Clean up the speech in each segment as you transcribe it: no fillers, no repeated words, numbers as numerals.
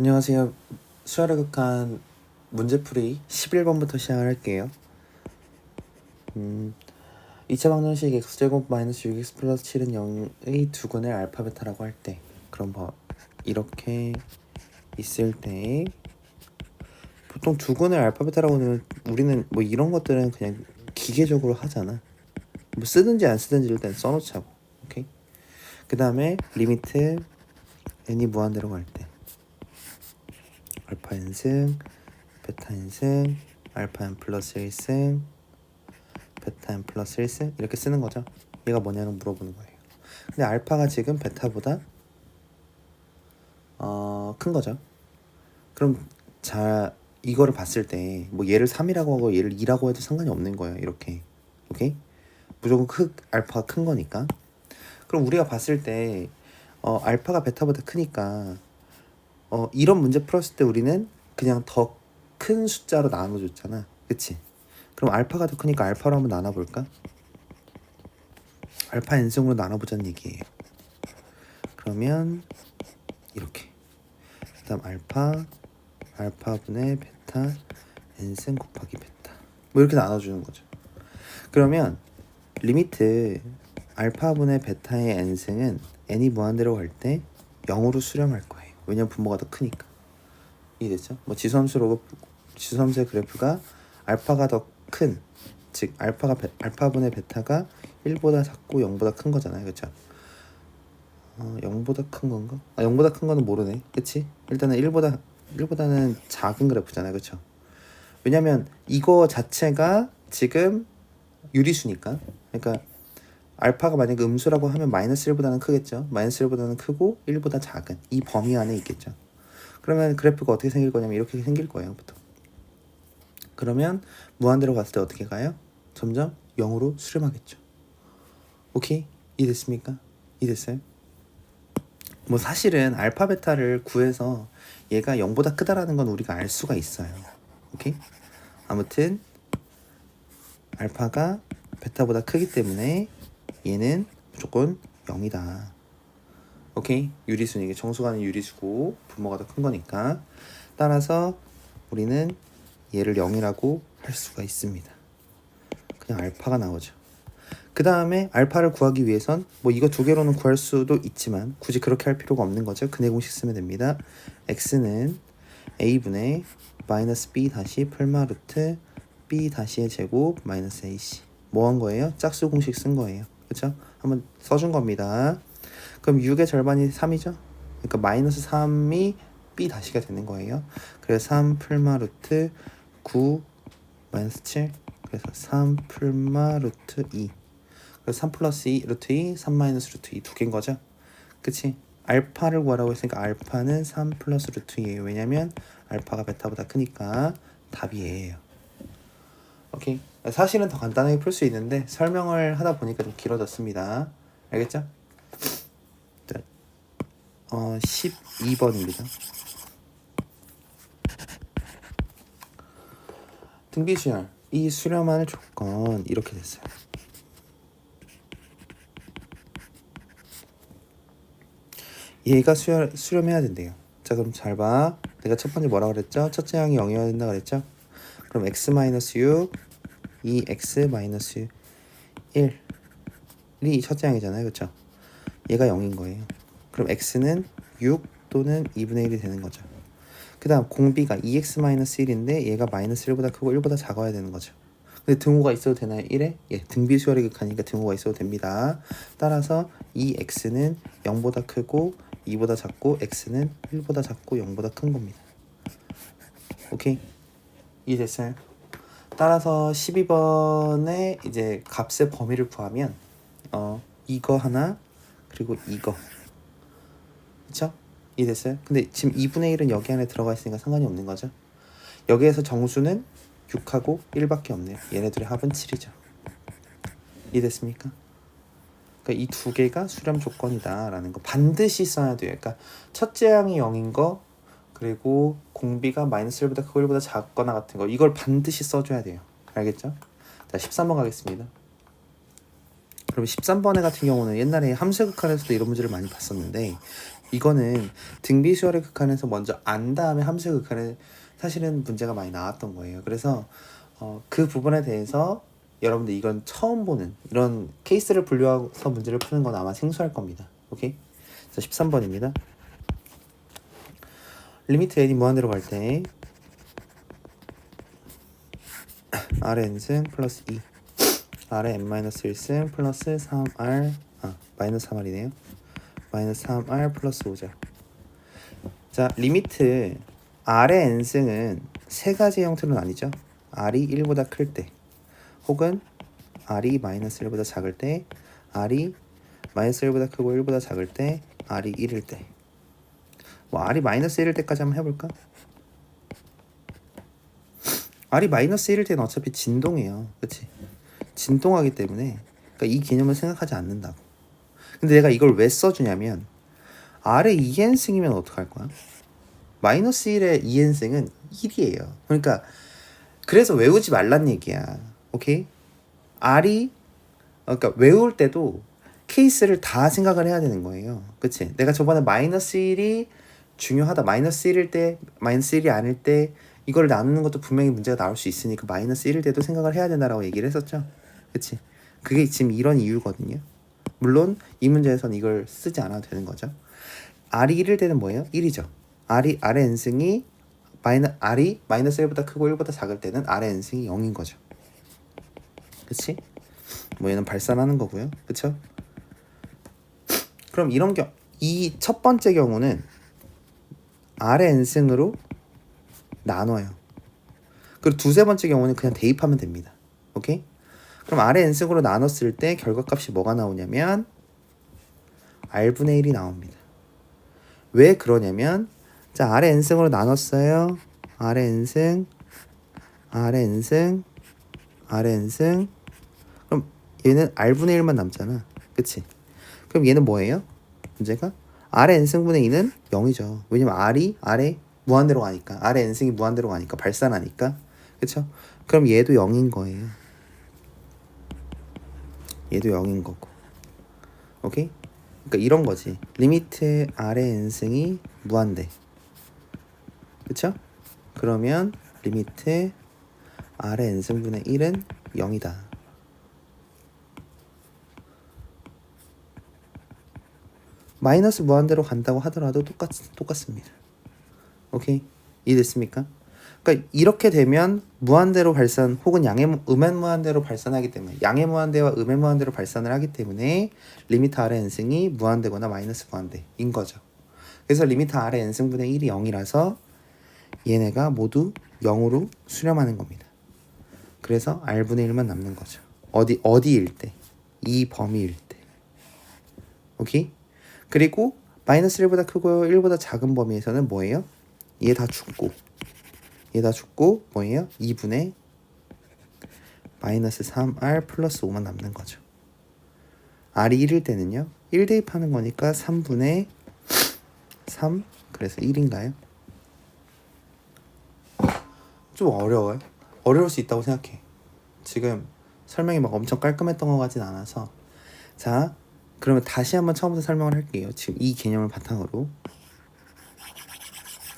안녕하세요. 수열의 극한 문제풀이 11번부터 시작을 할게요. 2차 방정식 x제곱 마이너스 6x 플러스 7은 0의 두근의 알파 베타라고 할 때, 그럼 이렇게 있을 때 보통 두근을 알파 베타라고 하면 우리는 뭐 이런 것들은 그냥 기계적으로 하잖아. 뭐 쓰든지 안 쓰든지 일단 써놓자고. 오케이. 그 다음에 리미트 n이 무한대로 갈 때 알파 n승 베타 n승 알파 n 플러스 1승 베타 n 플러스 1승 이렇게 쓰는 거죠. 얘가 뭐냐는 물어보는 거예요. 근데 알파가 지금 베타보다 큰 거죠. 그럼 자 이거를 봤을 때 뭐 얘를 3이라고 하고 얘를 2라고 해도 상관이 없는 거예요. 이렇게. 오케이? 무조건 알파가 큰 거니까. 그럼 우리가 봤을 때 알파가 베타보다 크니까 이런 문제 풀었을 때 우리는 그냥 더 큰 숫자로 나눠줬잖아. 그치? 그럼 알파가 더 크니까 알파로 한번 나눠볼까? 알파 n승으로 나눠보자는 얘기예요. 그러면 이렇게 그 다음 알파분의 베타 n승 곱하기 베타 뭐 이렇게 나눠주는 거죠. 그러면 리미트 알파분의 베타의 n승은 n이 무한대로 갈 때 0으로 수렴할 거예요. 왜냐면 분모가 더 크니까. 이해됐죠? 뭐 지수함수의 그래프가 알파가 더 큰, 즉 알파분의 베타가 1보다 작고 0보다 큰 거잖아요. 그렇죠? 0보다 큰 건가? 0보다 큰 거는 모르네. 그치? 일단은 1보다는 작은 그래프잖아요. 그쵸? 왜냐면 이거 자체가 지금 유리수니까. 그러니까 알파가 만약에 음수라고 하면 마이너스 1보다는 크겠죠. 마이너스 1보다는 크고 1보다 작은 이 범위 안에 있겠죠. 그러면 그래프가 어떻게 생길 거냐면 이렇게 생길 거예요. 보통. 그러면 무한대로 갔을 때 어떻게 가요? 점점 0으로 수렴하겠죠. 오케이? 이해됐습니까? 이해됐어요? 뭐 사실은 알파 베타를 구해서 얘가 0보다 크다라는 건 우리가 알 수가 있어요. 오케이? 아무튼 알파가 베타보다 크기 때문에 얘는 무조건 0이다. 오케이? 유리수는 이게 정수가는 유리수고 분모가 더 큰 거니까. 따라서 우리는 얘를 0이라고 할 수가 있습니다. 그냥 알파가 나오죠. 그 다음에 알파를 구하기 위해선 뭐 이거 두 개로는 구할 수도 있지만 굳이 그렇게 할 필요가 없는 거죠. 근해 공식 쓰면 됩니다. x는 a분의 마이너스 b 다시 풀마 루트 b 다시의 제곱 마이너스 ac 뭐 한 거예요? 짝수 공식 쓴 거예요. 그렇죠? 한번 써준 겁니다. 그럼 6의 절반이 3이죠? 그러니까 마이너스 3이 b 다시가 되는 거예요. 그래서 3 풀마 루트 9 마이너스 7 그래서 3 풀마 루트 2 그래서 3 플러스 2 루트 2 3 마이너스 루트 2 두 개인 거죠. 그치? 알파를 구하라고 했으니까 알파는 3 플러스 루트 2예요. 왜냐면 알파가 베타보다 크니까 답이 얘예요. 오케이. 사실은 더 간단하게 풀 수 있는데 설명을 하다 보니까 좀 길어졌습니다. 알겠죠? 12번입니다. 등비수열 이 수렴할 조건 이렇게 됐어요. 얘가 수렴해야 된대요. 자 그럼 잘 봐. 내가 첫 번째 뭐라 그랬죠? 첫째 항이 0이어야 된다 그랬죠? 그럼 x-6 2x-1이 첫째 항이잖아요. 그쵸? 얘가 0인 거예요. 그럼 x는 6 또는 2분의 1이 되는 거죠. 그 다음 공비가 2x-1인데 얘가 마이너스 1보다 크고 1보다 작아야 되는 거죠. 근데 등호가 있어도 되나요? 1에? 예, 등비수열의 극하니까 등호가 있어도 됩니다. 따라서 이 x는 0보다 크고 2보다 작고 x는 1보다 작고 0보다 큰 겁니다. 오케이? 이해됐어요? 따라서 12번에 이제 값의 범위를 구하면 이거 하나 그리고 이거 그쵸? 이해됐어요? 근데 지금 2분의 1은 여기 안에 들어가 있으니까 상관이 없는 거죠. 여기에서 정수는 6하고 1밖에 없네요. 얘네들의 합은 7이죠. 이해됐습니까? 그러니까 이 두 개가 수렴 조건이다 라는 거 반드시 써야 돼요. 그러니까 첫째 항이 0인 거 그리고 공비가 마이너스 1보다 크고 1보다 작거나 같은 거 이걸 반드시 써줘야 돼요. 알겠죠? 자 13번 가겠습니다. 그럼 13번에 같은 경우는 옛날에 함수의 극한에서도 이런 문제를 많이 봤었는데 이거는 등비수열의 극한에서 먼저 안 다음에 함수의 극한에 사실은 문제가 많이 나왔던 거예요. 그래서 그 부분에 대해서 여러분들 이건 처음 보는 이런 케이스를 분류해서 문제를 푸는 건 아마 생소할 겁니다. 오케이? 자, 13번입니다. 리미트 n이 무한대로 갈 때 r의 n승 플러스 2 r의 n-1승 플러스 3r 마이너스 3r이네요. 마이너스 3r 플러스 5죠. 자, 리미트 r의 n승은 세 가지 형태로 나뉘죠. r이 1보다 클 때, 혹은 r이 마이너스 1보다 작을 때, r이 마이너스 1보다 크고 1보다 작을 때, r이 1일 때. 뭐 r이 마이너스 1일 때까지 한번 해볼까? r이 마이너스 1일 때는 어차피 진동이에요. 그치? 진동하기 때문에 그러니까 이 개념을 생각하지 않는다고. 근데 내가 이걸 왜 써주냐면 r의 2n승이면 어떡할 거야? 마이너스 1의 2n승은 1이에요. 그러니까 그래서 외우지 말란 얘기야. 오케이? r이 그러니까 외울 때도 케이스를 다 생각을 해야 되는 거예요. 그치? 내가 저번에 마이너스 1이 중요하다. 마이너스 1일 때, 마이너스 1이 아닐 때 이걸 나누는 것도 분명히 문제가 나올 수 있으니까 마이너스 1일 때도 생각을 해야 된다라고 얘기를 했었죠. 그치? 그게 지금 이런 이유거든요. 물론 이 문제에서는 이걸 쓰지 않아도 되는 거죠. r이 1일 때는 뭐예요? 1이죠. r의 n승이 r이 마이너스 1보다 크고 1보다 작을 때는 r의 n승이 0인 거죠. 그치? 뭐 얘는 발산하는 거고요. 그쵸? 그럼 이런 이 첫 번째 경우는 r의 n승으로 나눠요. 그리고 두세 번째 경우는 그냥 대입하면 됩니다. 오케이? 그럼 r의 n승으로 나눴을 때 결과값이 뭐가 나오냐면 r분의 1이 나옵니다. 왜 그러냐면 자, r의 n승으로 나눴어요. r의 n승, r의 n승, r의 n승. 그럼 얘는 r분의 1만 남잖아. 그치? 그럼 얘는 뭐예요? 문제가 r의 n승분의 2는 0이죠. 왜냐면 r이 r에 무한대로 가니까, r의 n승이 무한대로 가니까 발산하니까. 그쵸? 그럼 얘도 0인 거예요. 얘도 0인 거고. 오케이? 그러니까 이런 거지. 리미트 r의 n승이 무한대. 그쵸? 그러면 리미트 r의 n승분의 1은 0이다. 마이너스 무한대로 간다고 하더라도 똑같습니다. 오케이? 이해됐습니까? 그러니까 이렇게 되면 무한대로 발산 혹은 음의 무한대로 발산하기 때문에 양의 무한대와 음의 무한대로 발산을 하기 때문에 리미트 r의 n승이 무한대거나 마이너스 무한대인 거죠. 그래서 리미트 r의 n승분의 1이 0이라서 얘네가 모두 0으로 수렴하는 겁니다. 그래서 r분의 1만 남는 거죠. 어디일 때? 이 범위일 때. 오케이? 그리고 마이너스 1보다 크고 1보다 작은 범위에서는 뭐예요? 얘 다 죽고 뭐예요? 2분의 마이너스 3r 플러스 5만 남는 거죠. r이 1일 때는요. 1 대입하는 거니까 3분의 3 그래서 1인가요? 좀 어려워요? 어려울 수 있다고 생각해. 지금 설명이 막 엄청 깔끔했던 것 같진 않아서. 자, 그러면 다시 한번 처음부터 설명을 할게요. 지금 이 개념을 바탕으로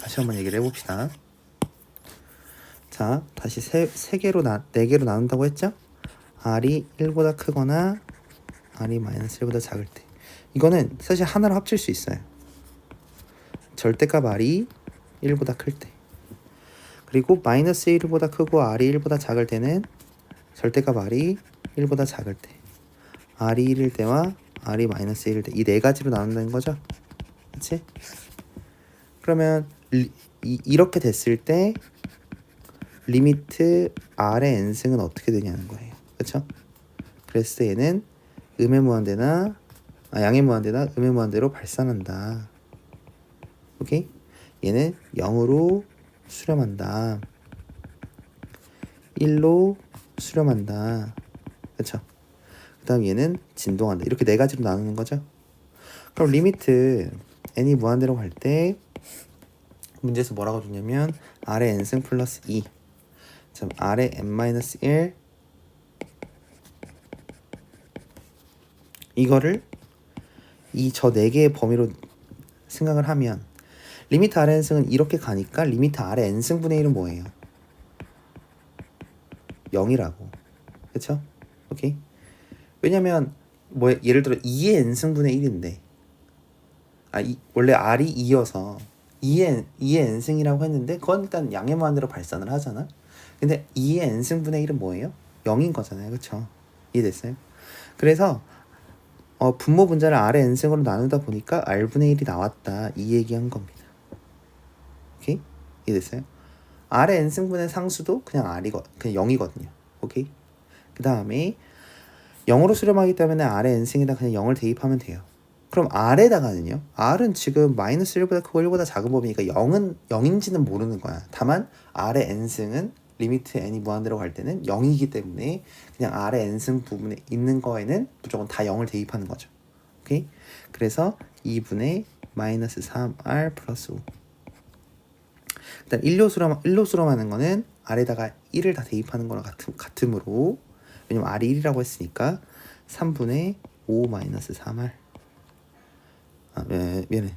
다시 한번 얘기를 해봅시다. 자, 다시 네 개로 나눈다고 했죠? r이 1보다 크거나 r이 마이너스 1보다 작을 때. 이거는 사실 하나로 합칠 수 있어요. 절대값 r이 1보다 클 때. 그리고 마이너스 1보다 크고 r이 1보다 작을 때는 절대값 r이 1보다 작을 때. r이 1일 때와 r이 마이너스 1일 때. 이 네 가지로 나눈다는 거죠. 그치? 그러면 이렇게 됐을 때 리미트 r의 n승은 어떻게 되냐는 거예요. 그쵸? 그랬을 때 얘는 양의 무한대나 음의 무한대로 발산한다. 오케이? 얘는 0으로 수렴한다. 1로 수렴한다. 그쵸? 그 다음 얘는 진동한다. 이렇게 네 가지로 나누는 거죠. 그럼 리미트 n이 무한대로 갈 때 문제에서 뭐라고 줬냐면 r의 n승 플러스 2 r의 n-1 이거를 저 네 개의 범위로 생각을 하면 리미트 R의 n승은 이렇게 가니까 리미트 R의 n승분의 1은 뭐예요? 0이라고. 그쵸? 오케이? 왜냐면 뭐 예를 들어 2의 n승분의 1인데 원래 R이 2여서 2의 n승이라고 했는데 그건 일단 양의 무한대로 발산을 하잖아. 근데 2의 n승분의 1은 뭐예요? 0인 거잖아요. 그쵸? 이해됐어요? 그래서 분모 분자를 R의 n승으로 나누다 보니까 R분의 1이 나왔다. 이 얘기한 겁니다. 오케이? 이해됐어요? R의 n승분의 상수도 그냥 그냥 0이거든요. 오케이? 그 다음에 0으로 수렴하기 때문에 R의 n승에다 그냥 0을 대입하면 돼요. 그럼 R에다가는요. R은 지금 마이너스 1보다 크고 1보다 작은 범위니까 0인지는 모르는 거야. 다만 R의 n승은 리미트 n이 무한대로 갈 때는 0이기 때문에 그냥 R의 n승 부분에 있는 거에는 무조건 다 0을 대입하는 거죠. 오케이? 그래서 2분의 마이너스 3R 플러스 5. 일단 1로 수렴하는 거는 R에다가 1을 다 대입하는 거랑 같으므로 왜냐면 R이 1이라고 했으니까 3분의 5 마이너스 3R 미안해.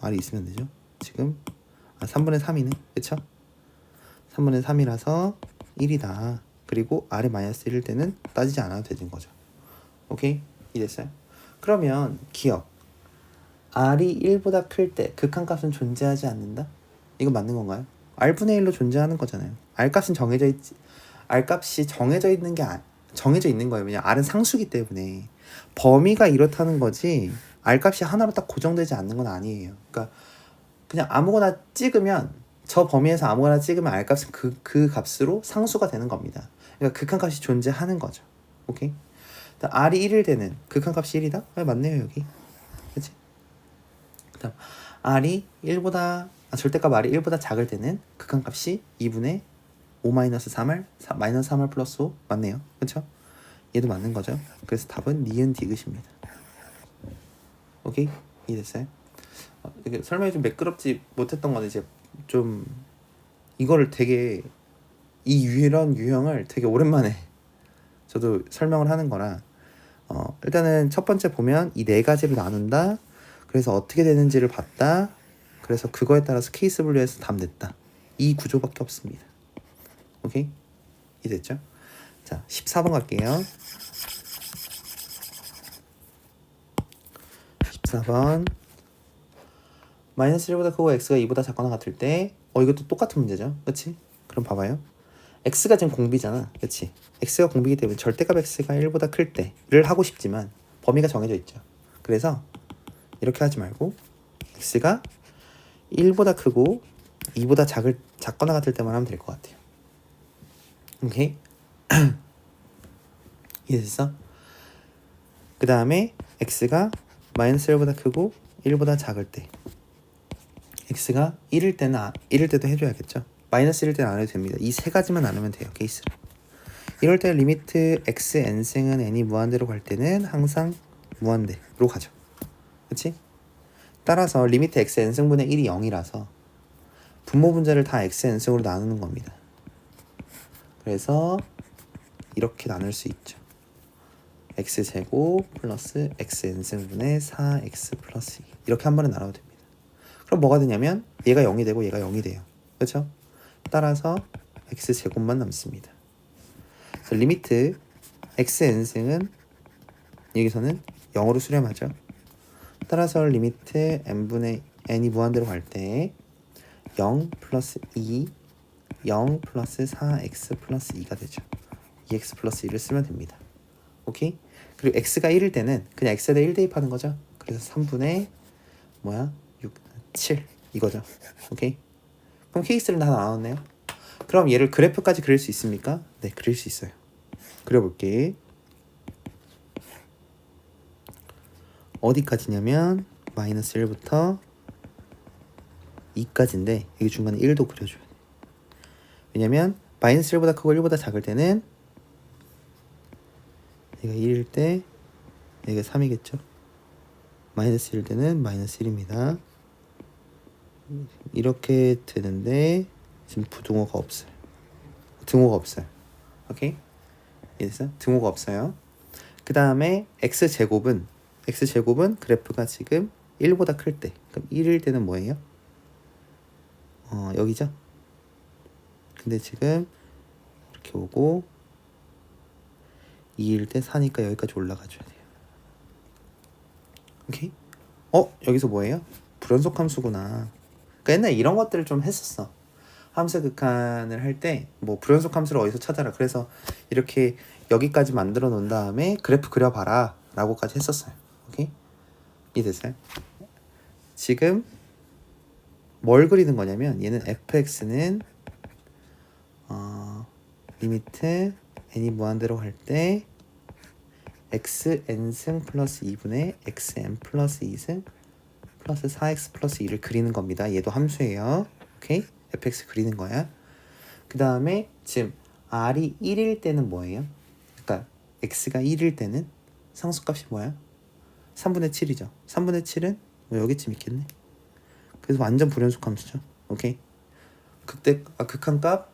R이 있으면 되죠. 지금 3분의 3이네. 그쵸? 3분의 3이라서 1이다. 그리고 R이 마이너스 1일 때는 따지지 않아도 되는 거죠. 오케이? 이해됐어요? 그러면 기억. R이 1보다 클 때 극한값은 존재하지 않는다? 이거 맞는 건가요? R분의 1로 존재하는 거잖아요. R값은 R값이 정해져 있는 거예요. 왜냐면 R은 상수기 때문에 범위가 이렇다는 거지 R값이 하나로 딱 고정되지 않는 건 아니에요. 그러니까 그냥 아무거나 찍으면 저 범위에서 아무거나 찍으면 R값은 그 값으로 상수가 되는 겁니다. 그러니까 극한값이 존재하는 거죠. 오케이? R이 1일 때는 극한값이 1이다? 맞네요 여기. 그치? 그다음 R이 1보다 절대값 R이 1보다 작을 때는 극한값이 2분의 5 마이너스 3R 마이너스 3R 플러스 5 맞네요. 그쵸? 얘도 맞는 거죠. 그래서 답은 니은 디귿입니다. 오케이? 이해됐어요? 설명이 좀 매끄럽지 못했던 건 이제 좀 이거를 되게 이런 유형을 되게 오랜만에 저도 설명을 하는 거라 일단은 첫 번째 보면 이 네 가지를 나눈다. 그래서 어떻게 되는지를 봤다. 그래서 그거에 따라서 케이스 분류해서 답 냈다. 이 구조밖에 없습니다. 오케이? 이해됐죠? 자, 14번 갈게요. 14번 마이너스 1보다 크고 x가 2보다 작거나 같을 때 이것도 똑같은 문제죠. 그치? 그럼 봐봐요. x가 지금 공비잖아. 그치? x가 공비이기 때문에 절대값 x가 1보다 클 때를 하고 싶지만 범위가 정해져 있죠. 그래서 이렇게 하지 말고 x가 1보다 크고 2보다 작거나 같을 때만 하면 될 것 같아요. 오케이? 이해됐어? 그 다음에 x가 마이너스 1보다 크고 1보다 작을 때 x가 1일 때도 해줘야겠죠. 마이너스 1일 때는 안 해도 됩니다. 이 세 가지만 안 하면 돼요. 케이스를. 이럴 때 리미트 x n승은 n이 무한대로 갈 때는 항상 무한대로 가죠. 그치? 따라서 리미트 x n승분의 1이 0이라서 분모 분자를 다 x n승으로 나누는 겁니다. 그래서 이렇게 나눌 수 있죠. x제곱 플러스 x n승분의 4x 플러스 2 이렇게 한 번에 나눠도 됩니다. 그럼 뭐가 되냐면 얘가 0이 되고 얘가 0이 돼요. 그렇죠? 따라서 x제곱만 남습니다. 그래서 리미트 x n승은 여기서는 0으로 수렴하죠. 따라서 리미트 n이 무한대로 갈 때 0 플러스 2 0 플러스 4x 플러스 2가 되죠. 2x 플러스 2를 쓰면 됩니다. 오케이? 그리고 x가 1일 때는 그냥 x에다 1 대입하는 거죠. 그래서 3분의 7 이거죠. 오케이? 그럼 케이스를 다 나눴네요. 그럼 얘를 그래프까지 그릴 수 있습니까? 네, 그릴 수 있어요. 그려볼게. 어디까지냐면 마이너스 1부터 2까지인데 여기 중간에 1도 그려줘야 돼. 왜냐면 마이너스 1보다 크고 1보다 작을 때는 얘가 1일 때 얘가 3이겠죠. 마이너스 1일 때는 마이너스 1입니다. 이렇게 되는데 지금 부등호가 없어요. 등호가 없어요. 오케이? 이해됐어요? 등호가 없어요. 그 다음에 x제곱은 그래프가 지금 1보다 클 때. 그럼 1일 때는 뭐예요? 여기죠? 근데 지금 이렇게 오고 2일 때 4니까 여기까지 올라가줘야 돼요. 오케이? 여기서 뭐예요? 불연속 함수구나. 그러니까 옛날에 이런 것들을 좀 했었어. 함수 극한을 할 때 뭐 불연속 함수를 어디서 찾아라. 그래서 이렇게 여기까지 만들어 놓은 다음에 그래프 그려봐라 라고까지 했었어요. 오케이? 이해됐어요? 지금 뭘 그리는 거냐면 얘는 fx는 리미트 n이 무한대로 갈 때 xn승 플러스 2분의 xn 플러스 2승 플러스 4x 플러스 2를 그리는 겁니다. 얘도 함수예요. 오케이? fx 그리는 거야. 그 다음에 지금 r이 1일 때는 뭐예요? 그러니까 x가 1일 때는 상수값이 뭐야? 3분의 7이죠. 3분의 7은 뭐 여기쯤 있겠네. 그래서 완전 불연속 함수죠. 오케이? 극한값,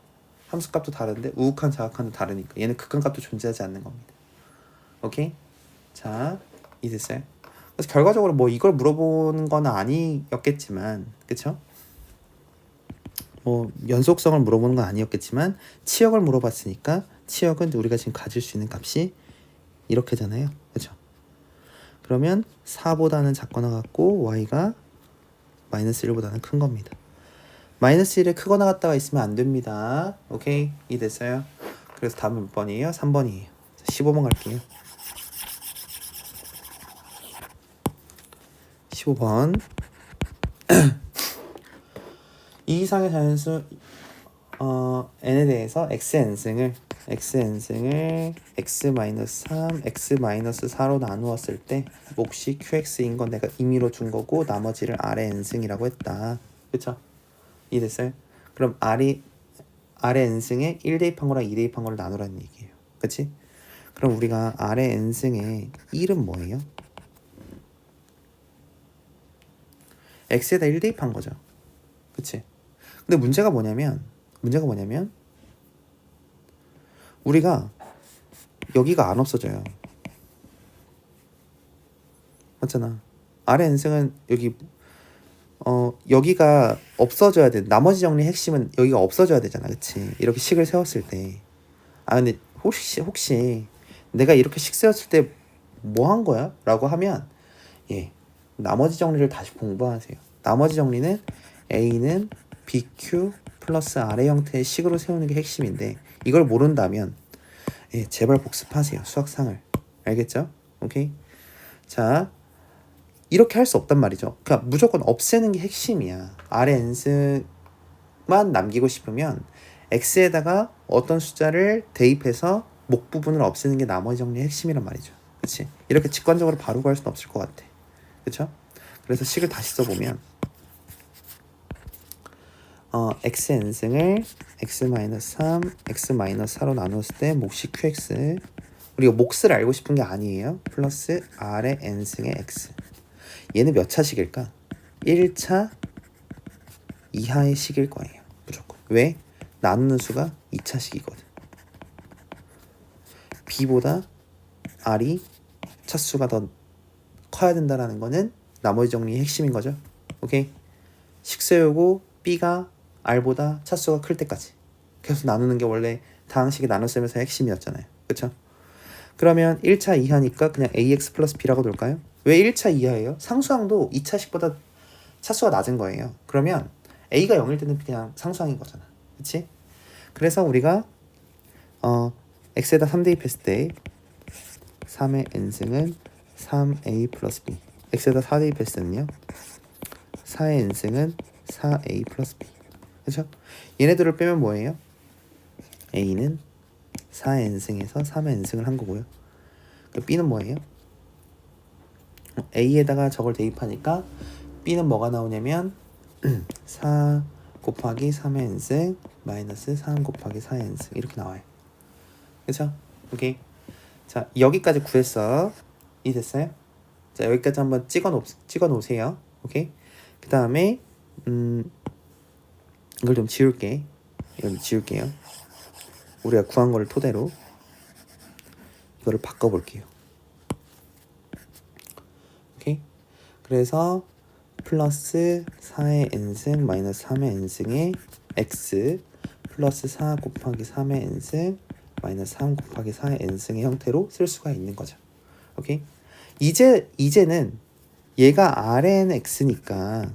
함수값도 다른데 우극한, 자극한도 다르니까 얘는 극한값도 존재하지 않는 겁니다. 오케이? 자, 이해됐어요? 그래서 결과적으로 뭐 이걸 물어보는 건 아니었겠지만, 그쵸? 뭐 연속성을 물어보는 건 아니었겠지만 치역을 물어봤으니까 치역은 우리가 지금 가질 수 있는 값이 이렇게잖아요. 그쵸? 그러면 4보다는 작거나 같고 y가 마이너스 1보다는 큰 겁니다. 마이너스 1에 크거나 같다가 있으면 안 됩니다. 오케이? 이해됐어요? 그래서 답은 몇 번이에요? 3번이에요. 15번 갈게요. 15번 이 이상의 자연수 n에 대해서 xn승을 x-3, x-4로 나누었을 때 몫이 qx인 건 내가 임의로 준 거고 나머지를 r의 n승이라고 했다. 그쵸? 이해됐어요? 그럼 r의 n승에 1 대입한 거랑 2 대입한 거를 나누라는 얘기예요. 그치? 그럼 우리가 r의 n승의 1은 뭐예요? x에다 1 대입한 거죠. 그치? 근데 문제가 뭐냐면 우리가 여기가 안 없어져요. 맞잖아. r의 n승은 여기가 없어져야 돼. 나머지 정리 핵심은 여기가 없어져야 되잖아. 그치? 이렇게 식을 세웠을 때. 근데 혹시 내가 이렇게 식 세웠을 때 뭐 한 거야? 라고 하면 나머지 정리를 다시 공부하세요. 나머지 정리는 A는 BQ 플러스 R의 형태의 식으로 세우는 게 핵심인데 이걸 모른다면 제발 복습하세요. 수학상을. 알겠죠? 오케이? 자, 이렇게 할 수 없단 말이죠. 그러니까 무조건 없애는 게 핵심이야. R의 n승만 남기고 싶으면 X에다가 어떤 숫자를 대입해서 목 부분을 없애는 게 나머지 정리의 핵심이란 말이죠. 그치? 이렇게 직관적으로 바로 구할 수는 없을 것 같아. 그쵸? 그래서 식을 다시 써보면 xn승을 x-3, x-4로 나눴을 때 몫이 qx. 우리가 몫을 알고 싶은 게 아니에요. 플러스 r의 n승의 x. 얘는 몇 차식일까? 1차 이하의 식일 거예요. 무조건. 왜? 나누는 수가 2차식이거든. b보다 r이 차수가 더 커야 된다라는 거는 나머지 정리의 핵심인 거죠. 오케이? 식 세우고 b가 r보다 차수가 클 때까지 계속 나누는 게 원래 다항식의 나눗셈에서의 핵심이었잖아요. 그쵸? 그러면 1차 이하니까 그냥 ax 플러스 b라고 둘까요? 왜 1차 이하예요? 상수항도 2차식보다 차수가 낮은 거예요. 그러면 a가 0일 때는 그냥 상수항인 거잖아. 그치? 그래서 우리가 x에다 3 대입했을 때 3의 n승은 3a 플러스 b. x에다 4 대입했을 때는요 4의 n승은 4a 플러스 b. 그쵸? 얘네들을 빼면 뭐예요? a는 4의 n승에서 3의 n승을 한 거고요. 그 b는 뭐예요? a에다가 저걸 대입하니까 b는 뭐가 나오냐면 4 곱하기 3의 n승 마이너스 3 곱하기 4의 n승 이렇게 나와요. 그쵸? 오케이. 자, 여기까지 구했어. 이해됐어요? 자, 여기까지 한번 찍어 놓으세요. 오케이? 그 다음에 이걸 좀 지울게. 이걸 좀 지울게요. 우리가 구한 거를 토대로 이거를 바꿔볼게요. 오케이? 그래서 플러스 4의 n승 마이너스 3의 n승의 x 플러스 4 곱하기 3의 n승 마이너스 3 곱하기 4의 n승의 형태로 쓸 수가 있는 거죠. 오케이? 이제는 얘가 Rnx니까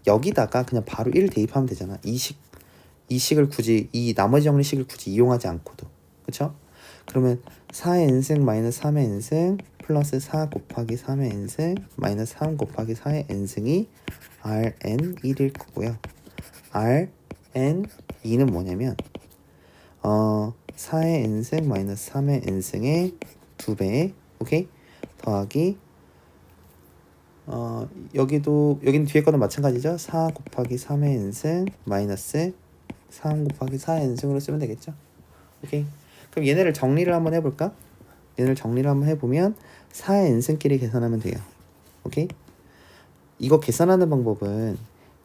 여기다가 그냥 바로 1 대입하면 되잖아. 이 식을 굳이, 이 나머지 정리식을 굳이 이용하지 않고도. 그쵸? 그러면 4의 n승 마이너스 3의 n승 플러스 4 곱하기 3의 n승 마이너스 3 곱하기 4의 n승이 Rn1일 거고요. Rn2는 뭐냐면 4의 n승 마이너스 3의 n승의 2배, 오케이? 더하기 여기는 뒤에 거는 마찬가지죠. 4 곱하기 3의 n승 마이너스 3 곱하기 4의 n승으로 쓰면 되겠죠. 오케이? 그럼 얘네를 정리를 한번 해볼까? 얘네를 정리를 한번 해보면 4의 n승끼리 계산하면 돼요. 오케이? 이거 계산하는 방법은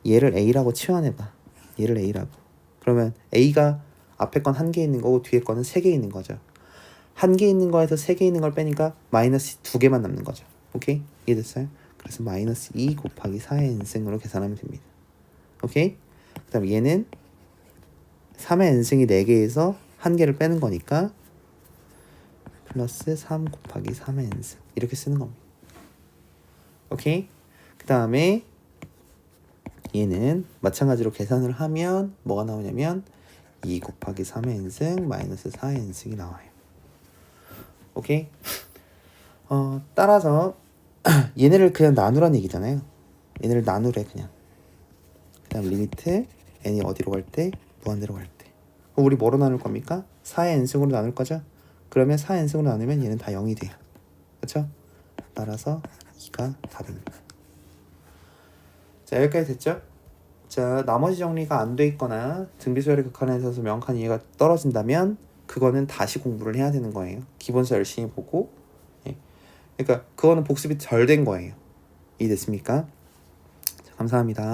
얘를 a라고 치환해봐. 얘를 a라고. 그러면 a가 앞에 건 1개 있는 거고 뒤에 거는 3개 있는 거죠. 1개 있는 거에서 3개 있는 걸 빼니까 마이너스 2개만 남는 거죠. 오케이? 이해됐어요? 그래서 마이너스 2 곱하기 4의 n승으로 계산하면 됩니다. 오케이? 그 다음 얘는 3의 n승이 4개에서 1개를 빼는 거니까 플러스 3 곱하기 3의 n승 이렇게 쓰는 겁니다. 오케이? 그 다음에 얘는 마찬가지로 계산을 하면 뭐가 나오냐면 2 곱하기 3의 n승 마이너스 4의 n승이 나와요. 오케이? 따라서 얘네를 그냥 나누란 얘기잖아요. 얘네를 나누래 그냥. 그 다음 리미트 n이 어디로 갈 때? 무한대로 갈 때. 그럼 우리 뭐로 나눌 겁니까? 4의 n승으로 나눌 거죠? 그러면 4의 n승으로 나누면 얘는 다 0이 돼요. 그렇죠? 따라서 2가 답입니다. 자, 여기까지 됐죠? 자, 나머지 정리가 안 돼 있거나 등비수열의 극한에 있어서 명확한 이해가 떨어진다면 그거는 다시 공부를 해야 되는 거예요. 기본서 열심히 보고. 예. 그러니까 그거는 복습이 덜 된 거예요. 이해됐습니까? 자, 감사합니다.